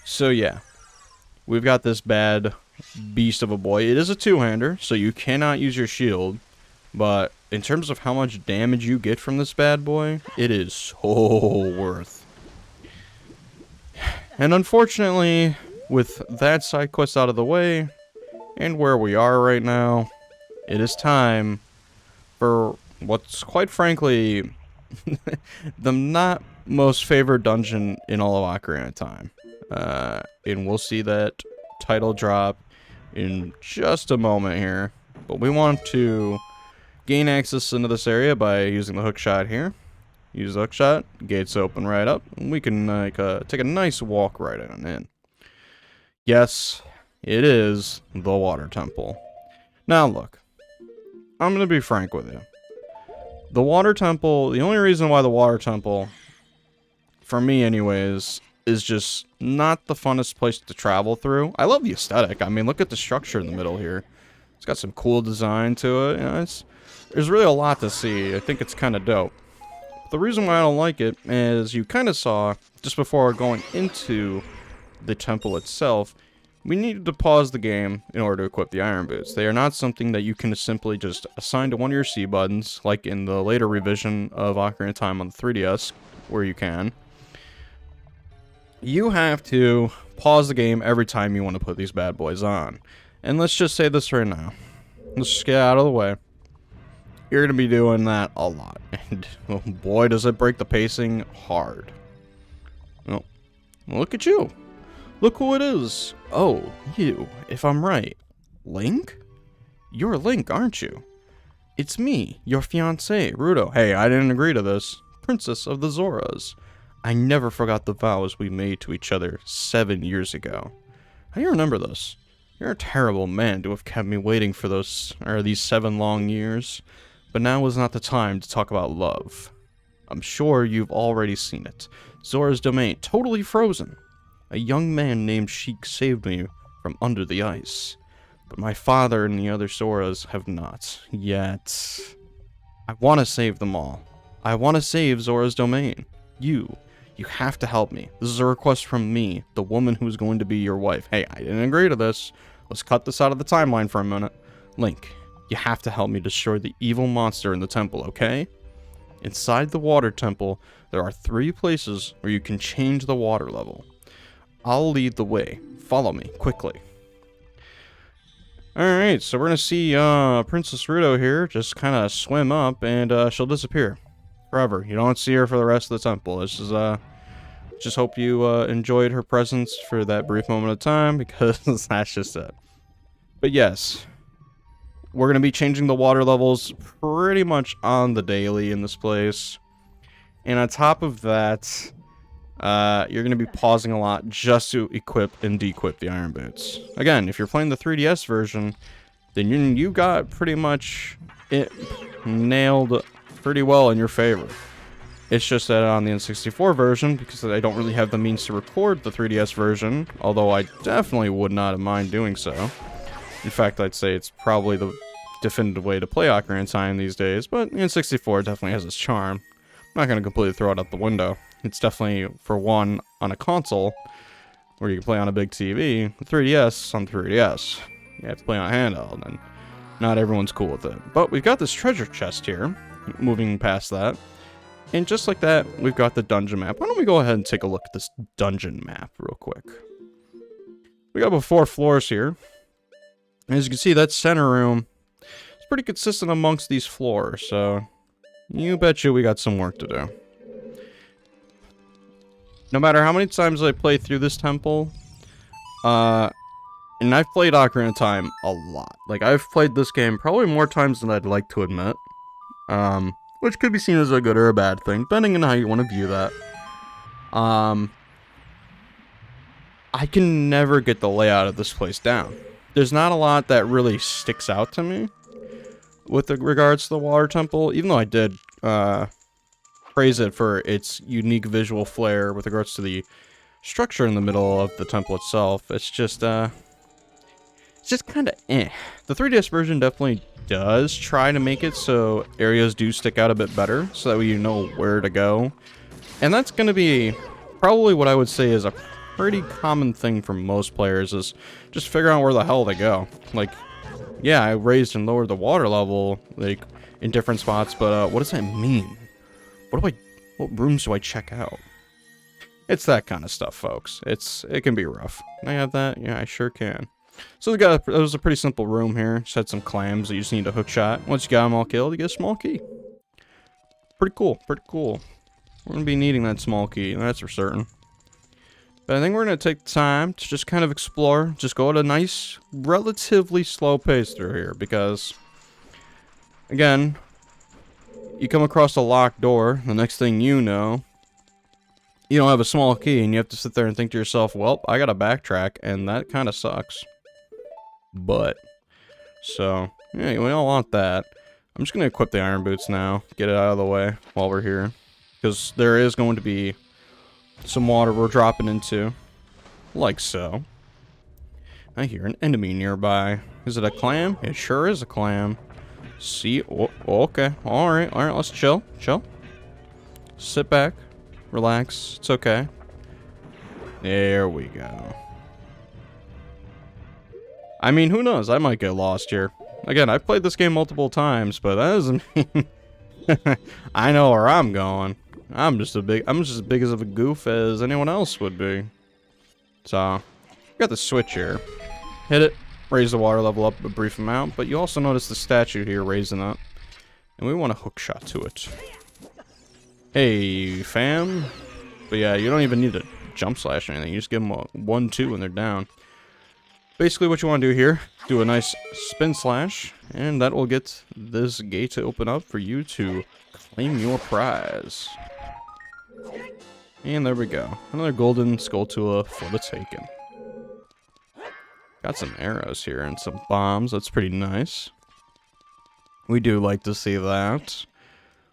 So yeah, we've got this bad beast of a boy. It is a two-hander, so you cannot use your shield. But in terms of how much damage you get from this bad boy, it is so worth. And unfortunately, with that side quest out of the way, and where we are right now, it is time for what's quite frankly the not most favorite dungeon in all of Ocarina of Time. And we'll see that title drop in just a moment here. But we want to gain access into this area by using the hook shot here. Use the hook shot, gates open right up, and we can take a nice walk right on in. Yes, it is the water temple. Now look, I'm gonna be frank with you. The water temple, the only reason why the water temple, for me anyways, is just not the funnest place to travel through. I love the aesthetic. I mean, look at the structure in the middle here. It's got some cool design to it. You know, there's really a lot to see. I think it's kind of dope. The reason why I don't like it is you kind of saw just before going into the temple itself, we needed to pause the game in order to equip the iron boots. They are not something that you can simply just assign to one of your C buttons, like in the later revision of Ocarina of Time on the 3DS, where you can. You have to pause the game every time you want to put these bad boys on. And let's just say this right now. Let's just get out of the way. You're going to be doing that a lot. And oh boy, does it break the pacing hard. Well, look at you. Look who it is. Oh, you, if I'm right. Link? You're Link, aren't you? It's me, your fiancé, Ruto. Hey, I didn't agree to this. Princess of the Zoras. I never forgot the vows we made to each other 7 years ago. How do you remember this? You're a terrible man to have kept me waiting for these 7 long years. But now is not the time to talk about love. I'm sure you've already seen it. Zora's domain, totally frozen. A young man named Sheik saved me from under the ice. But my father and the other Zoras have not yet. I want to save them all. I want to save Zora's domain. You have to help me. This is a request from me, the woman who's going to be your wife. Hey, I didn't agree to this. Let's cut this out of the timeline for a minute. Link, you have to help me destroy the evil monster in the temple, okay? Inside the water temple, there are 3 places where you can change the water level. I'll lead the way. Follow me, quickly. Alright, so we're gonna see Princess Ruto here just kind of swim up, and she'll disappear. Forever. You don't see her for the rest of the temple. This is, just hope you enjoyed her presence for that brief moment of time, because that's just it. But yes, we're going to be changing the water levels pretty much on the daily in this place. And on top of that, you're going to be pausing a lot just to equip and de-equip the iron boots. Again, if you're playing the 3DS version, then you got pretty much it nailed pretty well in your favor. It's just that on the N64 version, because I don't really have the means to record the 3DS version, although I definitely would not mind doing so. In fact, I'd say it's probably the definitive way to play Ocarina of Time these days, but N64 definitely has its charm. I'm not going to completely throw it out the window. It's definitely, for one, on a console, where you can play on a big TV. The 3DS on 3DS. You have to play on a handheld, and not everyone's cool with it. But we've got this treasure chest here, moving past that. And just like that, we've got the dungeon map. Why don't we go ahead and take a look at this dungeon map real quick. We got about 4 floors here. As you can see, that center room is pretty consistent amongst these floors, so you betcha we got some work to do. No matter how many times I play through this temple, and I've played Ocarina of Time a lot. Like, I've played this game probably more times than I'd like to admit. Which could be seen as a good or a bad thing, depending on how you want to view that. I can never get the layout of this place down. There's not a lot that really sticks out to me with regards to the water temple, even though I did praise it for its unique visual flair with regards to the structure in the middle of the temple itself. It's just kind of eh. The 3DS version definitely does try to make it so areas do stick out a bit better, so that way you know where to go. And that's going to be probably what I would say is a pretty common thing for most players is just figuring out where the hell they go. Like, yeah, I raised and lowered the water level, like, in different spots, but what does that mean? What rooms do I check out? It's that kind of stuff, folks. It can be rough. Can I have that? Yeah, I sure can. So it was a pretty simple room here. Just had some clams that you just need a hook shot. Once you got them all killed, you get a small key. Pretty cool, pretty cool. We're going to be needing that small key, that's for certain. But I think we're going to take the time to just kind of explore. Just go at a nice, relatively slow pace through here. Because, again, you come across a locked door. The next thing you know, you don't have a small key. And you have to sit there and think to yourself, well, I got to backtrack. And that kind of sucks. But, so, yeah, we don't want that. I'm just going to equip the iron boots now. Get it out of the way while we're here. Because there is going to be some water we're dropping into. Like so. I hear an enemy nearby. Is it a clam? It sure is a clam. See? Oh, okay. Alright, let's chill. Chill. Sit back. Relax. It's okay. There we go. I mean, who knows? I might get lost here. Again, I've played this game multiple times, but that doesn't mean I know where I'm going. I'm just as big of a goof as anyone else would be. So, got the switch here. Hit it, raise the water level up a brief amount, but you also notice the statue here raising up. And we want a hook shot to it. Hey, fam. But yeah, you don't even need to jump slash or anything. You just give them a 1-2 when they're down. Basically what you want to do here, do a nice spin slash, and that will get this gate to open up for you to claim your prize. And there we go. Another golden Skulltula for the taking. Got some arrows here and some bombs. That's pretty nice. We do like to see that.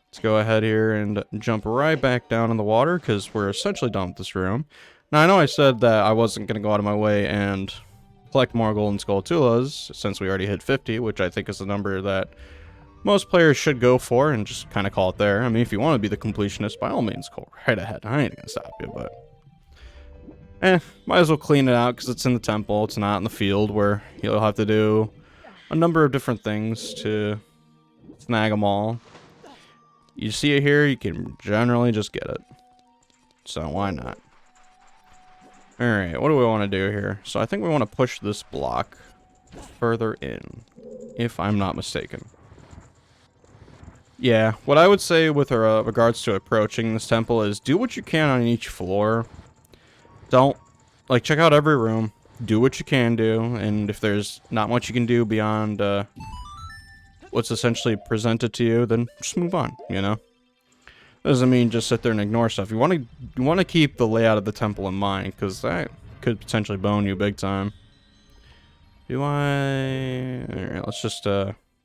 Let's go ahead here and jump right back down in the water because we're essentially done with this room. Now, I know I said that I wasn't going to go out of my way and collect more golden Skulltulas since we already hit 50, which I think is the number that most players should go for and just kind of call it there. I mean, if you want to be the completionist, by all means, go right ahead. I ain't going to stop you, but might as well clean it out because it's in the temple. It's not in the field where you'll have to do a number of different things to snag them all. You see it here, you can generally just get it. So why not? Alright, what do we want to do here? So I think we want to push this block further in, if I'm not mistaken. Yeah, what I would say with regards to approaching this temple is do what you can on each floor. Don't, like, check out every room. Do what you can do, and if there's not much you can do beyond what's essentially presented to you, then just move on, you know? Doesn't mean just sit there and ignore stuff. You want to keep the layout of the temple in mind, because that could potentially bone you big time. Alright, let's just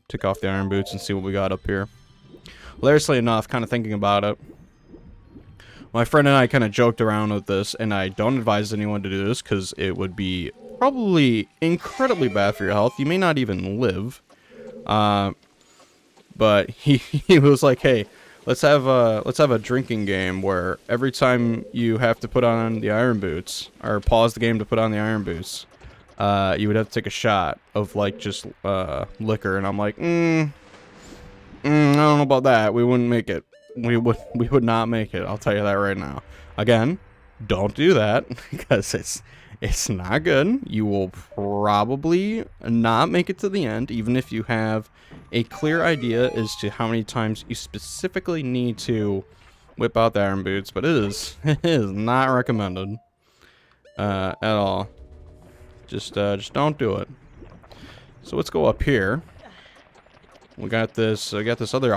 take off the iron boots and see what we got up here. Hilariously enough, kind of thinking about it, my friend and I kind of joked around with this, and I don't advise anyone to do this, because it would be probably incredibly bad for your health. You may not even live. But he was like, hey, let's have a drinking game where every time you have to put on the iron boots, or pause the game to put on the iron boots, you would have to take a shot of, like, just liquor. And I'm like, I don't know about that. We wouldn't make it. We would not make it. I'll tell you that right now. Again, don't do that because it's not good. You will probably not make it to the end, even if you have a clear idea as to how many times you specifically need to whip out the iron boots, but it is not recommended at all. Just don't do it. So let's go up here. We got this other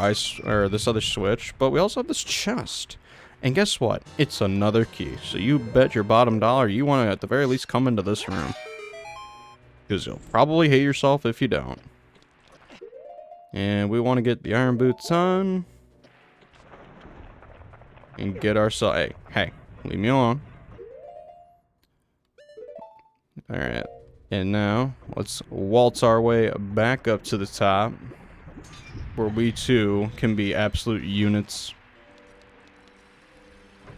this other switch, but we also have this chest. And guess what? It's another key. So you bet your bottom dollar you want to at the very least come into this room. Because you'll probably hate yourself if you don't. And we want to get the iron boots on. And get ourselves... Hey, leave me alone. Alright. And now, let's waltz our way back up to the top. Where we too can be absolute units.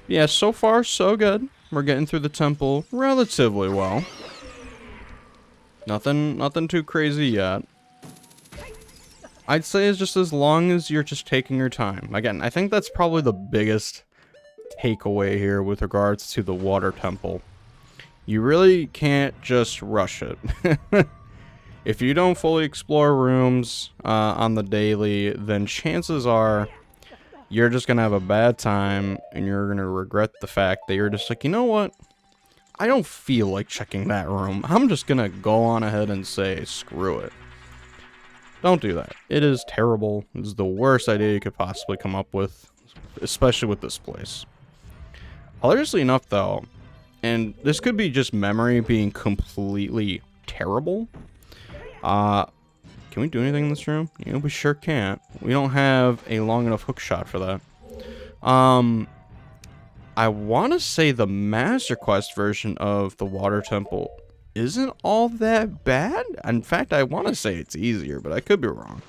Yeah, so far, so good. We're getting through the temple relatively well. Nothing too crazy yet. I'd say it's just as long as you're just taking your time. Again, I think that's probably the biggest takeaway here with regards to the water temple. You really can't just rush it. If you don't fully explore rooms on the daily, then chances are you're just gonna have a bad time and you're gonna regret the fact that you're just like, you know what? I don't feel like checking that room. I'm just gonna go on ahead and say, screw it. Don't do that. It is terrible. It's the worst idea you could possibly come up with, especially with this place. Hilariously enough, though, and this could be just memory being completely terrible. Can we do anything in this room? Yeah, we sure can't. We don't have a long enough hook shot for that. I want to say the Master Quest version of the Water Temple isn't all that bad. In fact, I want to say it's easier, but I could be wrong.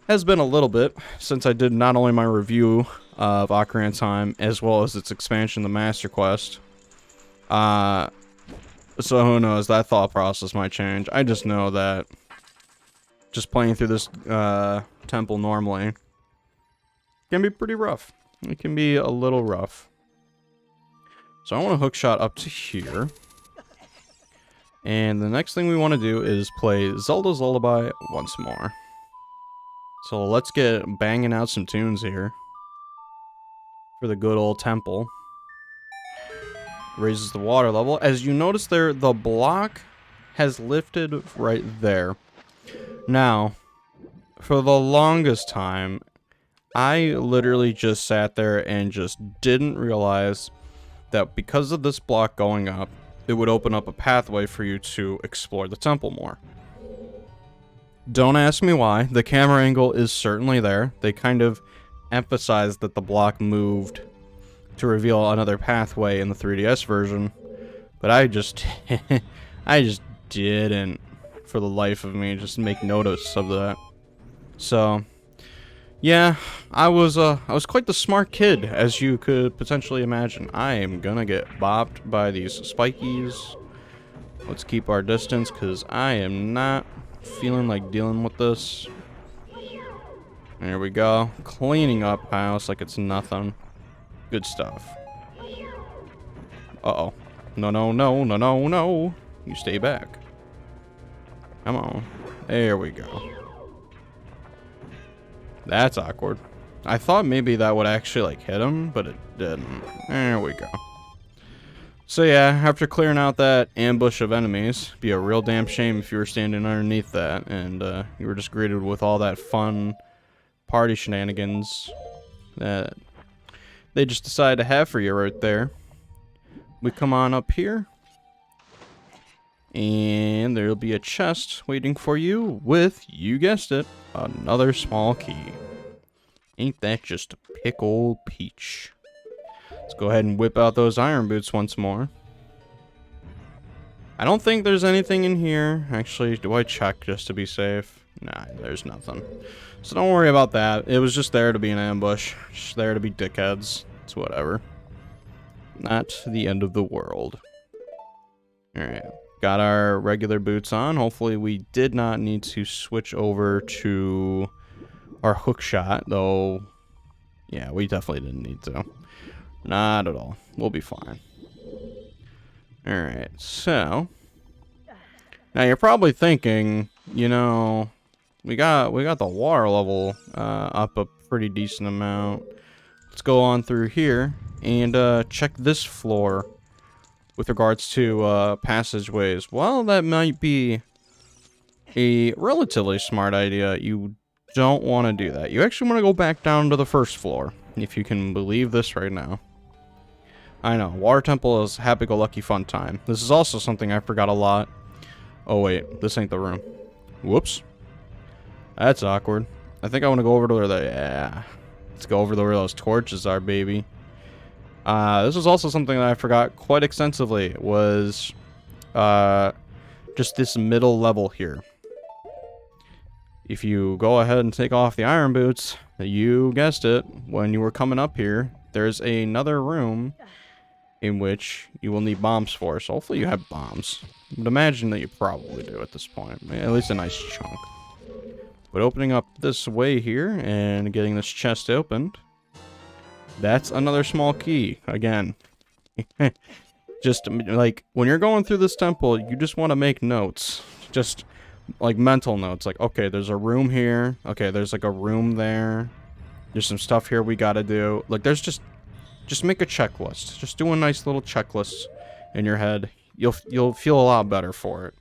Has been a little bit since I did not only my review of Ocarina of Time as well as its expansion, the Master Quest. So who knows, that thought process might change. I just know that just playing through this temple normally can be pretty rough. It can be a little rough. So I want to hookshot up to here. And the next thing we want to do is play Zelda's Lullaby once more. So let's get banging out some tunes here for the good old temple. Raises the water level. As you notice there, the block has lifted right there. Now, for the longest time, I literally just sat there and just didn't realize that because of this block going up, it would open up a pathway for you to explore the temple more. Don't ask me why. The camera angle is certainly there. They kind of emphasized that the block moved to reveal another pathway in the 3DS version, but I just didn't, for the life of me, just make notice of that. So, yeah, I was quite the smart kid, as you could potentially imagine. I am gonna get bopped by these spikies. Let's keep our distance, because I am not feeling like dealing with this. There we go. Cleaning up house like it's nothing. Good stuff. Uh-oh. No, no, no, no, no, no. You stay back. Come on. There we go. That's awkward. I thought maybe that would actually, like, hit him, but it didn't. There we go. So yeah, after clearing out that ambush of enemies, be a real damn shame if you were standing underneath that, and you were just greeted with all that fun party shenanigans that they just decided to have for you right there. We come on up here, and there'll be a chest waiting for you with, you guessed it, another small key. Ain't that just a pick old peach? Let's go ahead and whip out those iron boots once more. I don't think there's anything in here. Actually, do I check just to be safe? Nah, there's nothing. So don't worry about that. It was just there to be an ambush. Just there to be dickheads. It's whatever. Not the end of the world. Alright. Got our regular boots on. Hopefully we did not need to switch over to our hook shot, though. Yeah, we definitely didn't need to. Not at all. We'll be fine. Alright, so now you're probably thinking, you know, we got the water level up a pretty decent amount. Let's go on through here and check this floor with regards to passageways. Well, that might be a relatively smart idea. You don't want to do that. You actually want to go back down to the first floor, if you can believe this right now. I know, Water Temple is happy-go-lucky fun time. This is also something I forgot a lot. Oh wait, this ain't the room. Whoops. That's awkward. I think I want to go over to where the... Yeah. Let's go over to where those torches are, baby. This is also something that I forgot quite extensively. Was just this middle level here. If you go ahead and take off the iron boots, you guessed it, when you were coming up here, there's another room in which you will need bombs for. So hopefully you have bombs. I would imagine that you probably do at this point. At least a nice chunk. But opening up this way here and getting this chest opened. That's another small key. Again. Just, like, when you're going through this temple, you just want to make notes. Just, like, mental notes. Like, okay, there's a room here. Okay, there's, like, a room there. There's some stuff here we gotta do. Like, there's just make a checklist. Just do a nice little checklist in your head. You'll feel a lot better for it.